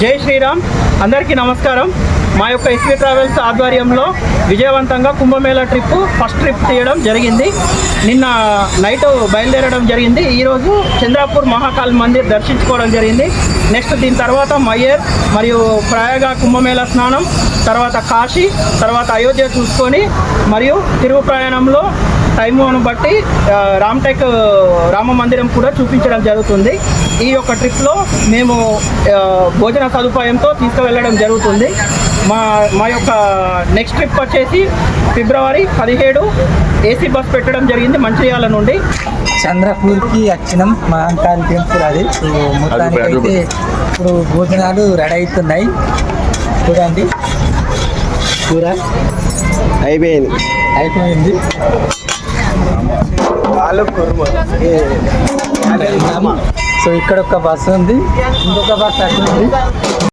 జై శ్రీరామ్. అందరికీ నమస్కారం. మా యొక్క ఎస్వి ట్రావెల్స్ ఆధ్వర్యంలో విజయవంతంగా కుంభమేళా ఫస్ట్ ట్రిప్ తీయడం జరిగింది. నిన్న నైట్ బయలుదేరడం జరిగింది. ఈరోజు చంద్రాపూర్ మహాకాల్ మందిర్ దర్శించుకోవడం జరిగింది. నెక్స్ట్ దీని తర్వాత మయ్యర్ మరియు ప్రయాగ కుంభమేళా స్నానం, తర్వాత కాశీ, తర్వాత అయోధ్య చూసుకొని మరియు తిరుగు ప్రయాణంలో టైమును బట్టి రామ్టెక్ రామ మందిరం కూడా చూపించడం జరుగుతుంది. ఈ యొక్క ట్రిప్లో మేము భోజన సదుపాయంతో తీసుకువెళ్ళడం జరుగుతుంది. మా యొక్క నెక్స్ట్ ట్రిప్ వచ్చేసి ఫిబ్రవరి 17 ఏసీ బస్ పెట్టడం జరిగింది మంచిర్యాల నుండి. చంద్రపూర్కి వచ్చినాం, మహాకాళి టెంపుల్ అది. మొత్తానికి అయితే ఇప్పుడు భోజనాలు రెడీ అవుతున్నాయి. చూడండి, కూర అయిపోయింది. సో ఇక్కడ ఒక బస్సు ఉంది, ఇంకొక బస్సు అక్కడ ఉంది.